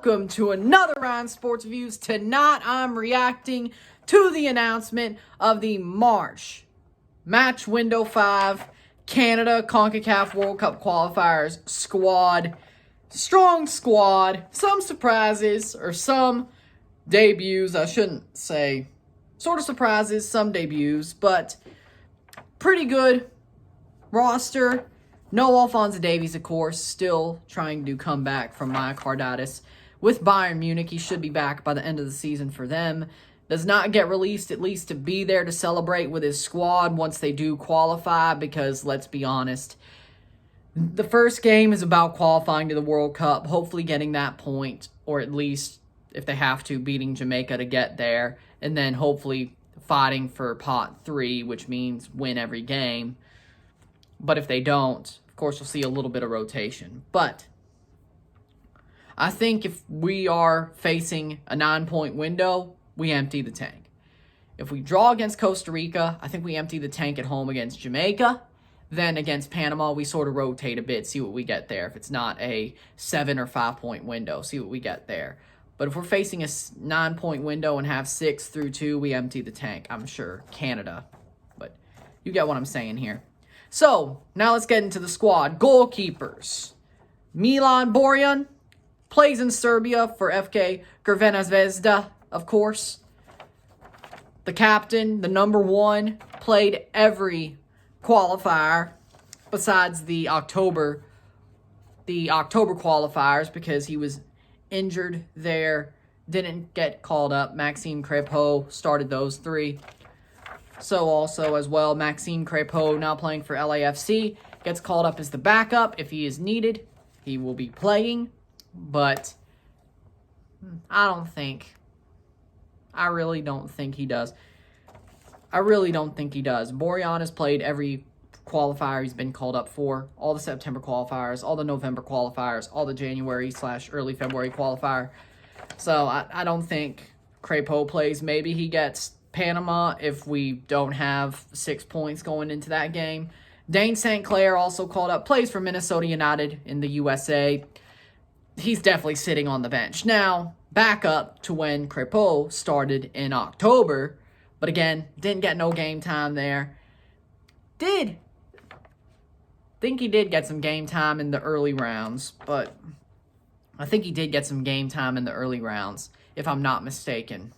welcome to another round of Sports Views. Tonight I'm reacting to the announcement of the March Match Window 5 Canada CONCACAF World Cup Qualifiers squad. Strong squad, some surprises or some debuts. I shouldn't say sort of surprises, some debuts, but pretty good roster. No Alphonso Davies, of course, still trying to come back from myocarditis with Bayern Munich. He should be back by the end of the season for them. Does not get released, at least to be there to celebrate with his squad once they do qualify, because let's be honest, the first game is about qualifying to the World Cup, hopefully getting that point, or at least, if they have to, beating Jamaica to get there, and then hopefully fighting for pot 3, which means win every game. But if they don't, of course, you'll see a little bit of rotation. But I think if we are facing a 9-point window, we empty the tank. If we draw against Costa Rica, I think we empty the tank at home against Jamaica. Then against Panama, we sort of rotate a bit, see what we get there. If it's not a 7 or 5-point window, see what we get there. But if we're facing a 9-point window and have 6 through 2, we empty the tank. I'm sure Canada. But you get what I'm saying here. So, now let's get into the squad. Goalkeepers. Milan Borjan plays in Serbia for FK Crvena Zvezda, of course. The captain, the number 1, played every qualifier besides the October qualifiers because he was injured there, didn't get called up. Maxime Crépeau started those 3. So also as well, Maxime Crépeau, now playing for LAFC, gets called up as the backup. If he is needed, he will be playing. But I really don't think he does. Borjan has played every qualifier he's been called up for. All the September qualifiers, all the November qualifiers, all the January/early February qualifier. So I don't think Crépeau plays. Maybe he gets Panama if we don't have 6 points going into that game. Dane St. Clair also called up, plays for Minnesota United in the USA. He's definitely sitting on the bench. Now, back up to when Crépeau started in October, but again, didn't get no game time there. Think he did get some game time in the early rounds, but I think he did get some game time in the early rounds, if I'm not mistaken.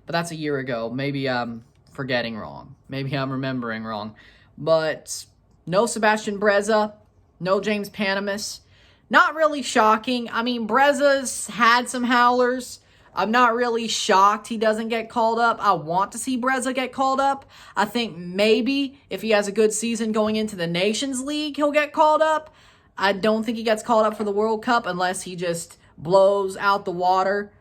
But that's a year ago. Maybe I'm forgetting wrong. Maybe I'm remembering wrong. But no Sebastian Breza. No James Panamis. Not really shocking. I mean, Breza's had some howlers. I'm not really shocked he doesn't get called up. I want to see Breza get called up. I think maybe if he has a good season going into the Nations League, he'll get called up. I don't think he gets called up for the World Cup unless he just blows out the water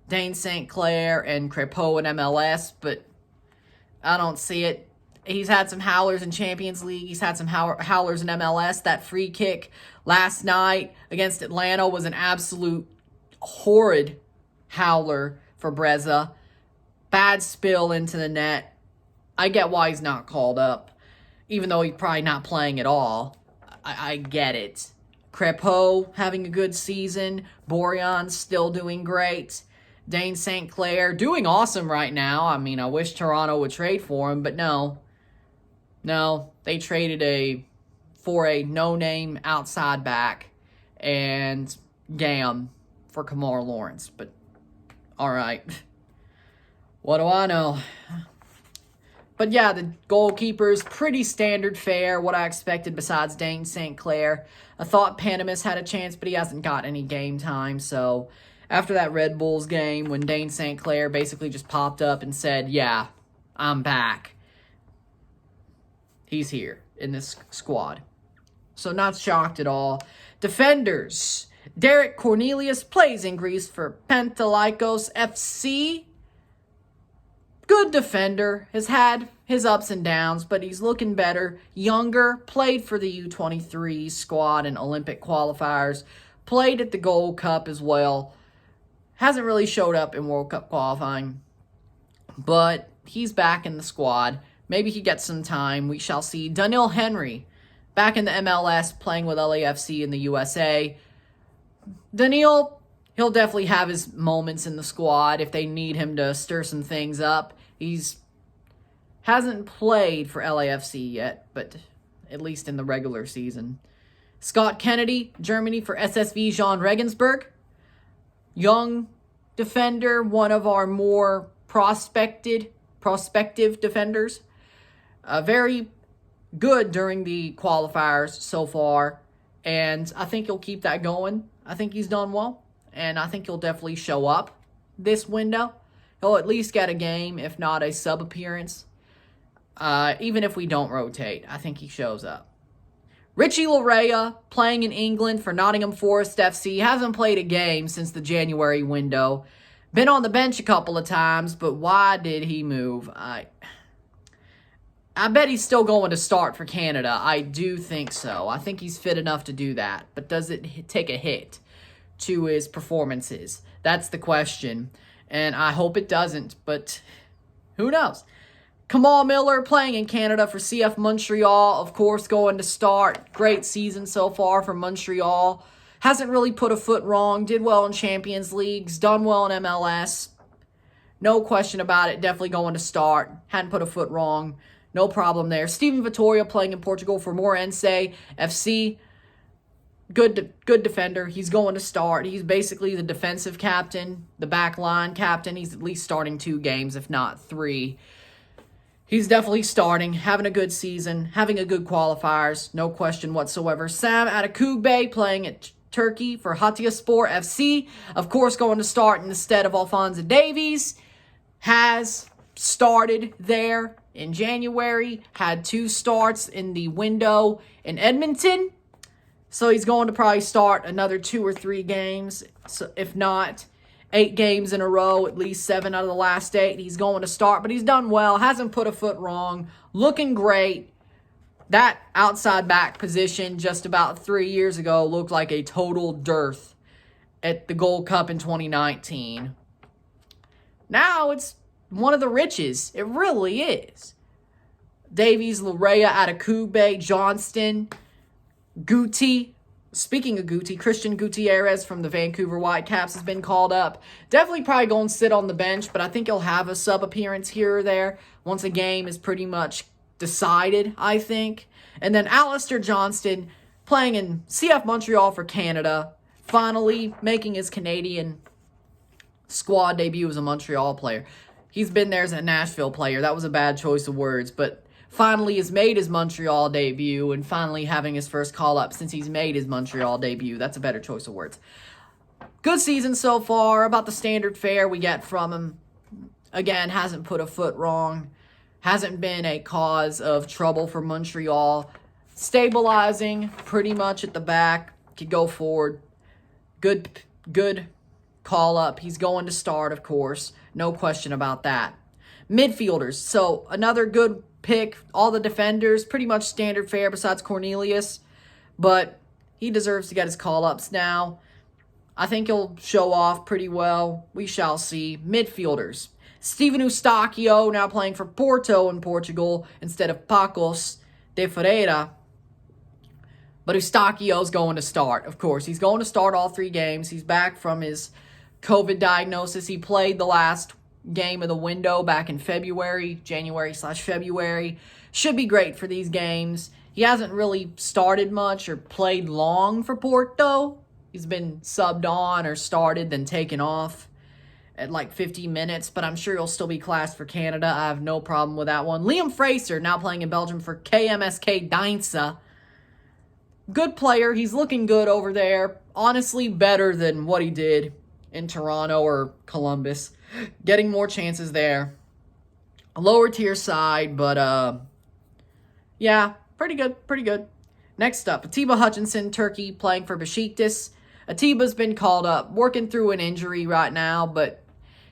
Dane St. Clair and Crépeau in MLS, but I don't see it. He's had some howlers in Champions League. He's had some howlers in MLS. That free kick last night against Atlanta was an absolute horrid howler for Breza. Bad spill into the net. I get why he's not called up, even though he's probably not playing at all. I get it. Crépeau having a good season. Borjan still doing great. Dane St. Clair doing awesome right now. I mean, I wish Toronto would trade for him, but no. No, they traded for a no-name outside back and Gam for Kamar Lawrence. But, all right. What do I know? But yeah, the goalkeepers, pretty standard fare, what I expected besides Dane St. Clair. I thought Panamis had a chance, but he hasn't got any game time, so after that Red Bulls game, when Dane St. Clair basically just popped up and said, yeah, I'm back, he's here in this squad. So not shocked at all. Defenders. Derek Cornelius plays in Greece for Pantalaikos FC. Good defender. Has had his ups and downs, but he's looking better. Younger. Played for the U23 squad in Olympic qualifiers. Played at the Gold Cup as well. Hasn't really showed up in World Cup qualifying, but he's back in the squad. Maybe he gets some time. We shall see. Daniil Henry, back in the MLS, playing with LAFC in the USA. Daniil he'll definitely have his moments in the squad if they need him to stir some things up. He's hasn't played for LAFC yet, but at least in the regular season. Scott Kennedy, Germany for SSV Jean Regensburg. Young defender, one of our more prospective defenders. Very good during the qualifiers so far, and I think he'll keep that going. I think he's done well, and I think he'll definitely show up this window. He'll at least get a game, if not a sub appearance. Even if we don't rotate, I think he shows up. Richie Larea, playing in England for Nottingham Forest FC, hasn't played a game since the January window. Been on the bench a couple of times, but why did he move? I bet he's still going to start for Canada. I do think so. I think he's fit enough to do that. But does it take a hit to his performances? That's the question. And I hope it doesn't, but who knows? Kamal Miller playing in Canada for CF Montreal, of course, going to start. Great season so far for Montreal. Hasn't really put a foot wrong. Did well in Champions Leagues. Done well in MLS. No question about it. Definitely going to start. Hadn't put a foot wrong. No problem there. Steven Vittoria playing in Portugal for Moreirense FC. Good defender. He's going to start. He's basically the defensive captain, the back line captain. He's at least starting 2 games, if not 3. He's definitely starting, having a good season, having a good qualifiers, no question whatsoever. Sam Atakugbe playing at Turkey for Hatayspor FC. Of course, going to start instead of Alphonso Davies. Has started there in January. Had 2 starts in the window in Edmonton. So he's going to probably start another 2 or 3 games. So if not 8 games in a row, at least 7 out of the last 8. He's going to start, but he's done well. Hasn't put a foot wrong. Looking great. That outside back position just about 3 years ago looked like a total dearth at the Gold Cup in 2019. Now it's one of the riches. It really is. Davies, Larea, Atakugbe, Johnston, Guti. Speaking of Guti, Christian Gutierrez from the Vancouver Whitecaps has been called up. Definitely probably going to sit on the bench, but I think he'll have a sub appearance here or there once a game is pretty much decided, I think. And then Alistair Johnston playing in CF Montreal for Canada, finally making his Canadian squad debut as a Montreal player. He's been there as a Nashville player. That was a bad choice of words, but finally has made his Montreal debut and finally having his first call-up since he's made his Montreal debut. That's a better choice of words. Good season so far. About the standard fare we get from him. Again, hasn't put a foot wrong. Hasn't been a cause of trouble for Montreal. Stabilizing pretty much at the back. Could go forward. Good call-up. He's going to start, of course. No question about that. Midfielders. So another good pick. All the defenders, pretty much standard fare besides Cornelius. But he deserves to get his call-ups now. I think he'll show off pretty well. We shall see. Midfielders. Steven Eustáquio now playing for Porto in Portugal instead of Pacos de Ferreira. But Eustáquio's going to start, of course. He's going to start all 3 games. He's back from his COVID diagnosis. He played the last game of the window back in January/February. Should be great for these games. He hasn't really started much or played long for Porto. He's been subbed on or started, then taken off at like 50 minutes, but I'm sure he'll still be classed for Canada. I have no problem with that one. Liam Fraser, now playing in Belgium for KMSK Deinze. Good player. He's looking good over there. Honestly, better than what he did in Toronto or Columbus. Getting more chances there. A lower tier side, but yeah, pretty good. Next up, Atiba Hutchinson, Turkey, playing for Besiktas. Atiba's been called up, working through an injury right now, but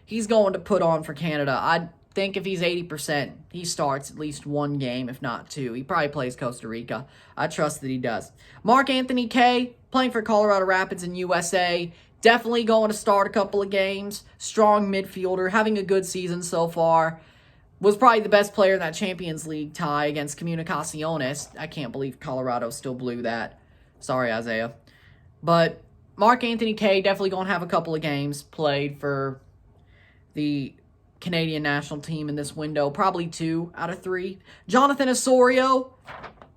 he's going to put on for Canada. I think if he's 80%, he starts at least 1 game, if not 2. He probably plays Costa Rica. I trust that he does. Mark Anthony Kay, playing for Colorado Rapids in USA. Definitely going to start a couple of games. Strong midfielder, having a good season so far. Was probably the best player in that Champions League tie against Comunicaciones. I can't believe Colorado still blew that. Sorry, Isaiah. But Mark Anthony Kaye definitely going to have a couple of games played for the Canadian national team in this window. Probably 2 out of 3. Jonathan Osorio,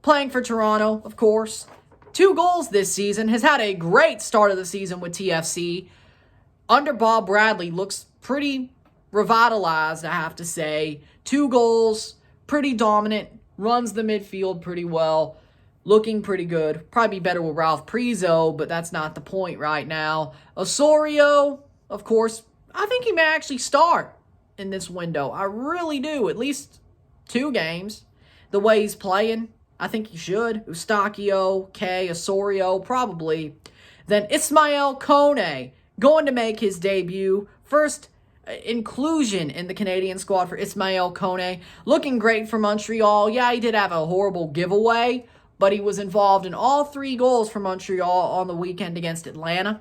playing for Toronto, of course. 2 goals this season. Has had a great start of the season with TFC. Under Bob Bradley, looks pretty revitalized, I have to say. 2 goals, pretty dominant, runs the midfield pretty well, looking pretty good. Probably better with Ralph Prizo, but that's not the point right now. Osorio, of course, I think he may actually start in this window. I really do. At least 2 games. The way he's playing, I think he should. Eustachio, Kaye, Osorio, probably. Then Ismael Kone, going to make his debut. First inclusion in the Canadian squad for Ismael Kone. Looking great for Montreal. Yeah, he did have a horrible giveaway, but he was involved in all 3 goals for Montreal on the weekend against Atlanta.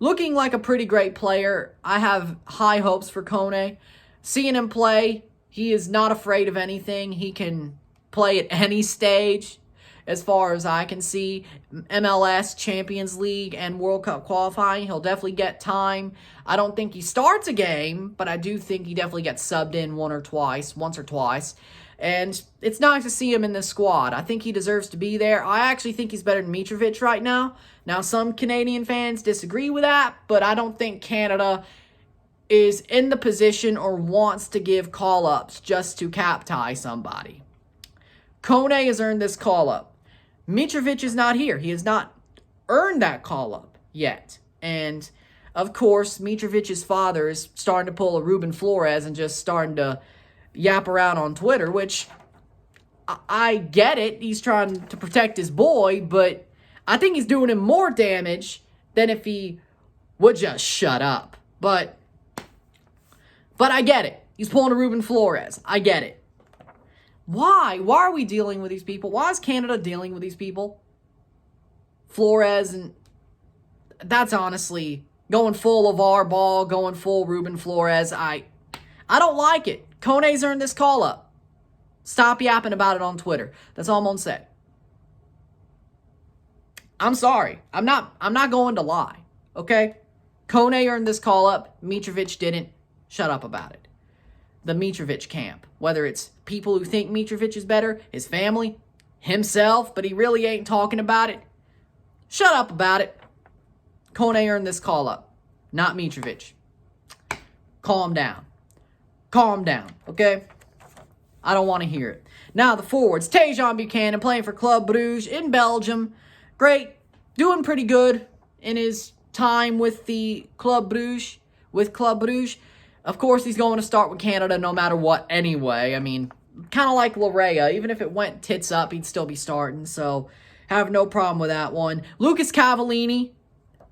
Looking like a pretty great player. I have high hopes for Kone. Seeing him play, he is not afraid of anything. He can play at any stage, as far as I can see. MLS, Champions League, and World Cup qualifying. He'll definitely get time. I don't think he starts a game, but I do think he definitely gets subbed in once or twice. And it's nice to see him in this squad. I think he deserves to be there. I actually think he's better than Mitrovic right now. Now, some Canadian fans disagree with that, but I don't think Canada is in the position or wants to give call-ups just to cap tie somebody. Kone has earned this call-up. Mitrovic is not here. He has not earned that call-up yet. And, of course, Mitrovic's father is starting to pull a Ruben Flores and just starting to yap around on Twitter, which I get it. He's trying to protect his boy, but I think he's doing him more damage than if he would just shut up. But I get it. He's pulling a Ruben Flores. I get it. Why? Why are we dealing with these people? Why is Canada dealing with these people? Flores, and that's honestly going full of our ball, going full Ruben Flores. I don't like it. Kone's earned this call-up. Stop yapping about it on Twitter. That's all I'm going to say. I'm sorry. I'm not going to lie. Okay? Kone earned this call-up. Mitrovic didn't. Shut up about it. The Mitrovic camp. Whether it's people who think Mitrovic is better, his family, himself, but he really ain't talking about it. Shut up about it. Kone earned this call-up. Not Mitrovic. Calm down. Calm down, okay? I don't want to hear it. Now the forwards. Tejan Buchanan playing for Club Brugge in Belgium. Great. Doing pretty good in his time with the Club Brugge. Of course, he's going to start with Canada no matter what anyway. I mean, kind of like Larea. Even if it went tits up, he'd still be starting. So, have no problem with that one. Lucas Cavallini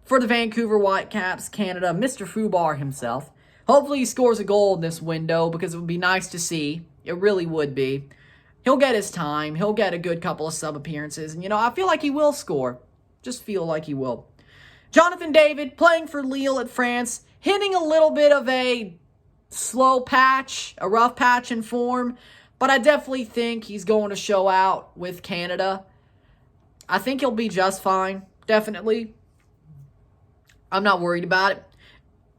for the Vancouver Whitecaps, Canada. Mr. Fubar himself. Hopefully he scores a goal in this window because it would be nice to see. It really would be. He'll get his time. He'll get a good couple of sub appearances. And, I feel like he will score. Just feel like he will. Jonathan David playing for Lille at France. Hitting a little bit of a slow patch, a rough patch in form. But I definitely think he's going to show out with Canada. I think he'll be just fine. Definitely. I'm not worried about it.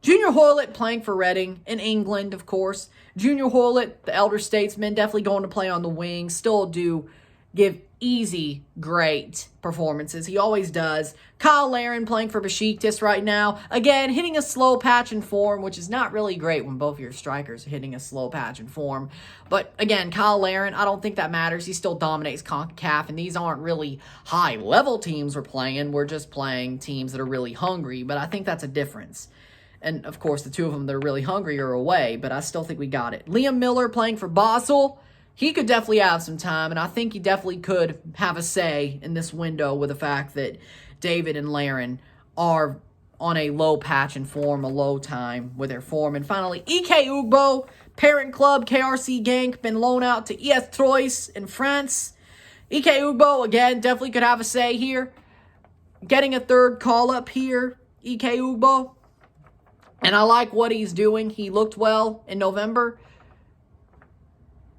Junior Hoylett playing for Reading in England, of course. Junior Hoylett, the elder statesman, definitely going to play on the wing. Still do give easy, great performances. He always does. Kyle Larin playing for Besiktas right now. Again, hitting a slow patch in form, which is not really great when both your strikers are hitting a slow patch in form. But again, Kyle Larin, I don't think that matters. He still dominates CONCACAF, and these aren't really high-level teams we're playing. We're just playing teams that are really hungry, but I think that's a difference. And, of course, the two of them that are really hungry are away, but I still think we got it. Liam Miller playing for Basel. He could definitely have some time, and I think he definitely could have a say in this window with the fact that David and Larin are on a low patch in form, a low time with their form. And finally, Ike Ugbo, parent club, KRC Genk, been loaned out to ES Troyes in France. Ike Ugbo, again, definitely could have a say here. Getting a third call-up here, Ike Ugbo. And I like what he's doing. He looked well in November.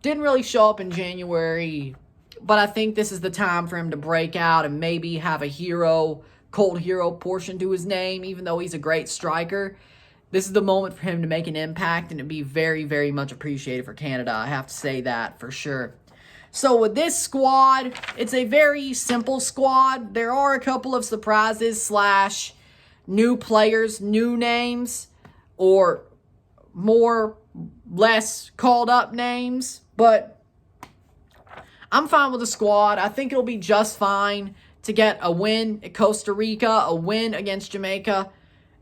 Didn't really show up in January, but I think this is the time for him to break out and maybe have a hero cold hero portion to his name, even though he's a great striker. This is the moment for him to make an impact, and it'd be very, very much appreciated for Canada. I have to say that for sure. So with this squad, it's a very simple squad. There are a couple of surprises / new players, new names, or less called up names, but I'm fine with the squad. I think it'll be just fine to get a win at Costa Rica, a win against Jamaica,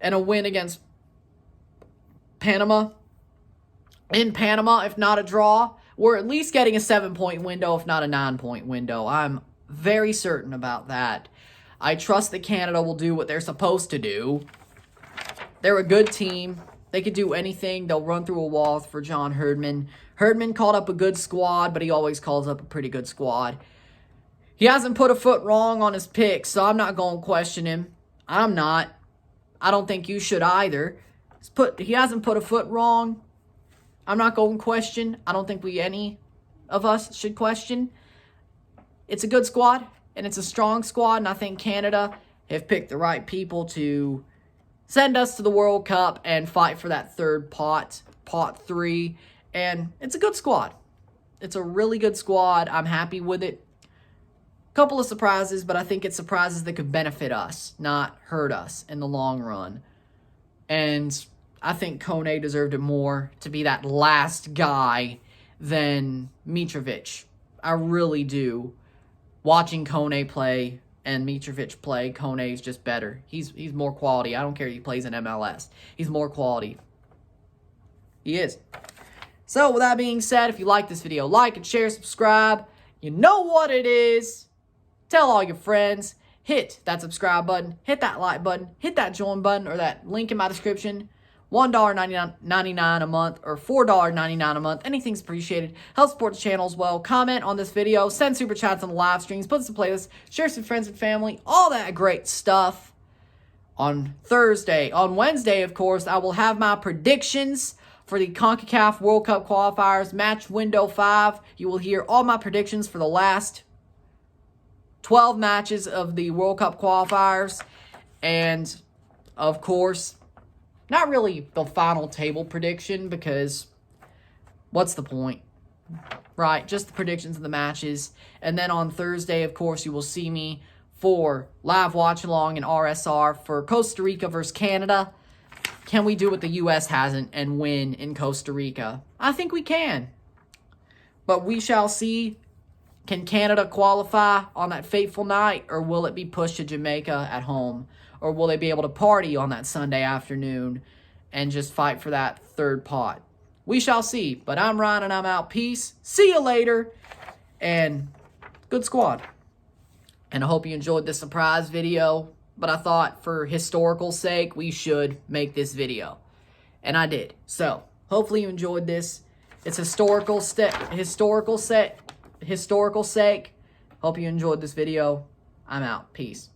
and a win against Panama. In Panama, if not a draw, we're at least getting a 7-point window, if not a 9-point window. I'm very certain about that. I trust that Canada will do what they're supposed to do. They're a good team. They could do anything. They'll run through a wall for John Herdman. Herdman called up a good squad, but he always calls up a pretty good squad. He hasn't put a foot wrong on his picks, so I'm not going to question him. I'm not. I don't think you should either. He hasn't put a foot wrong. I'm not going to question. I don't think any of us should question. It's a good squad, and it's a strong squad, and I think Canada have picked the right people to send us to the World Cup and fight for that third pot 3, and it's a good squad. It's a really good squad. I'm happy with it. Couple of surprises, but I think it's surprises that could benefit us, not hurt us in the long run. And I think Kone deserved it more to be that last guy than Mitrovic. I really do. Watching Kone play and Mitrovic play, Kone is just better. He's more quality. I don't care if he plays in MLS. He's more quality. He is. So with that being said, if you like this video, like and share, subscribe. You know what it is. Tell all your friends. Hit that subscribe button. Hit that like button. Hit that join button or that link in my description. $1.99 a month or $4.99 a month. Anything's appreciated. Help support the channel as well. Comment on this video. Send super chats on the live streams. Put some playlists. Share some friends and family. All that great stuff. On Wednesday, of course, I will have my predictions for the CONCACAF World Cup qualifiers. Match window 5. You will hear all my predictions for the last 12 matches of the World Cup qualifiers. And, of course, not really the final table prediction because what's the point? Right, just the predictions of the matches. And then on Thursday, of course, you will see me for live watch-along and RSR for Costa Rica versus Canada. Can we do what the U.S. hasn't and win in Costa Rica? I think we can. But we shall see. Can Canada qualify on that fateful night, or will it be pushed to Jamaica at home? Or will they be able to party on that Sunday afternoon and just fight for that third pot? We shall see. But I'm Ryan, and I'm out. Peace. See you later. And good squad. And I hope you enjoyed this surprise video. But I thought for historical sake, we should make this video. And I did. So, hopefully you enjoyed this. It's historical sake. Hope you enjoyed this video. I'm out. Peace.